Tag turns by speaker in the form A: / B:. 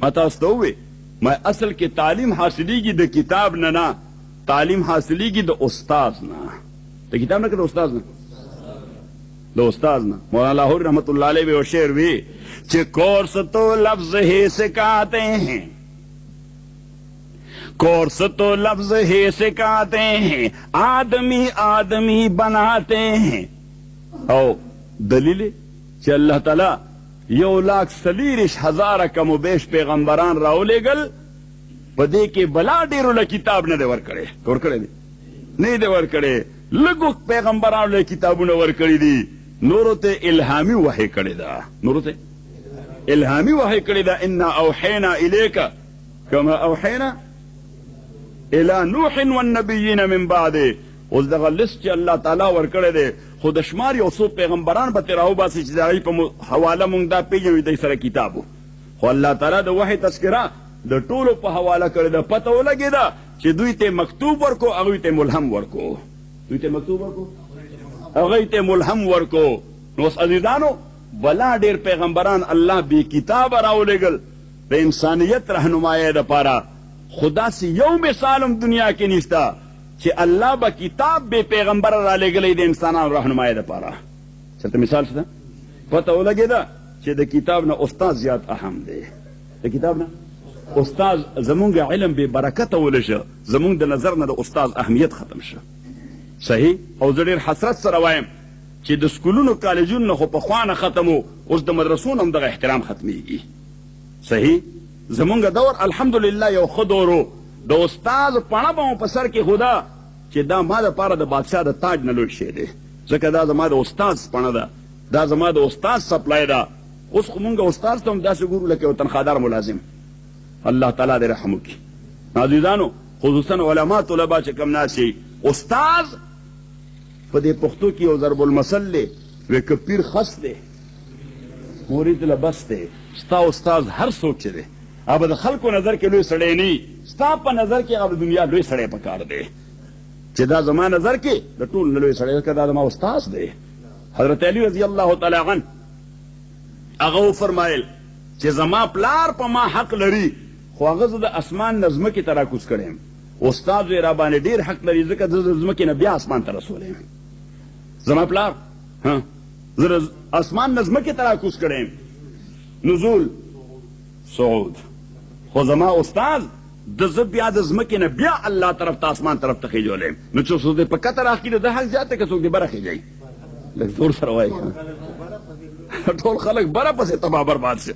A: ما تاسو ته وې ما اصل کې تعلیم حاصلېږي د کتاب نه نه، تعلیم حاصلېږي د استاد نه، د کتاب نه که د استاد نه؟ د استاد نه. مولانا لاہور رحمت اللہ علیہ وہ شعر بھی کہ کورس تو لفظ ہی سکھاتے ہیں، کورس تو لفظ ہی سکھاتے ہیں، آدمی آدمی بناتے ہیں. او دلیل کہ اللہ تعالی 1,40,000 کم و بیش پیغمبران راولے گل پدے کے بلا ڈیرو ل کتاب نہ دے ور کرے ور کرے دی نہیں دے ور کرے لگو پیغمبران ل کتابوں نہ ور کری دی نورو تے الہامی وحی کرے دا، نورو تے الہامی وحی کرے دا. انا اوحینا الیک کما اوحینا الى نوح والنبیین من بعد. اس دغه لسٹ چې الله تعالی ور کړی دی خود شمار یو څو پیغمبران به تراو باسي چې دغه په حواله مونږ دا پیژنو د سره کتابو، خو الله تعالی د وحی تذکرہ د ټولو په حواله کړی دا. پته ولګیدا چې دوی ته مکتوب ورکو، هغه ته ملهم ورکو، دوی ته مکتوب ورکو، هغه ته ملهم ورکو. نو عزیزانو بلا ډیر پیغمبران الله بی کتاب راولېګل د انسانیت رهنمایي لپاره. خدا سے یو مثالم دنیا کې نشتا چې الله با کتاب بے پیغمبر را لګلې د انسانانو رهنمایي لپاره. چلته مثال شته پته ولګیدا چې د کتاب نه استاد زیات اهم دی، د کتاب نه استاد زمونږ علم به برکت ولشه، زمونږ د نظر نه د استاد اهمیت ختم شه. صحیح. او زه ډېر حسرت سره وایم چې د سکولونو کالجونو خو پخوا نه ختمو، اوس د مدرسو هم دغه احترام ختمیږي. صحیح. زمونږ دور الحمدلله یو ښه دورو، د استاد پڼه به مو په سر کې خدا چې دا ما دپاره د بادشاه د تاج نه لوی شی دی، ځکه دا زما د استاد پڼه ده، دا زما د استاد سپلای ده. اوس خو مونږ استاد ته هم داسې ګورو لکه یو تنخوادار ملازم. الله تعالی دې رحم وکړي. عزیزانو خصوصا علما طلبا چې کم ناست شي، استاد په دې پښتو کې یو ضرب المثل دی، وی که پیر خس دی مرید له بس دی. ستا استاد هر څوک چې دی هغه د خلکو نظر کې لوی سړی نه، ستا په نظر کې هغه د دنیا لوی سړی پکار دی چې دا زما نظر کې د ټول نه لوی سړی ځکه دا زما استاد دی. حضرت علی رضی الله تعالی عنه هغه وفرمایل چې زما پلار په ما حق لري، خو هغه زه د اسمان نه ځمکې ته راکوز کړی یم. استاد یې راباندې ډېر حق لري ځکه زه د ځمکې نه بیا اسمان ته رسولی یم. زما پلار زه د اسمان نه ځمکې ته راکوز کړی یم، نزول صعود، خو زما استاد د زه بیا د ځمکې نه بیا الله طرف ته اسمان طرف ته خېجولی یم. نو چې څوک دې په کته راخکي د ده حق زیات دی که څوک دې بره خېجوي؟ لږ زور سره وایي ټول خلک بره پسې تباه برباد شي.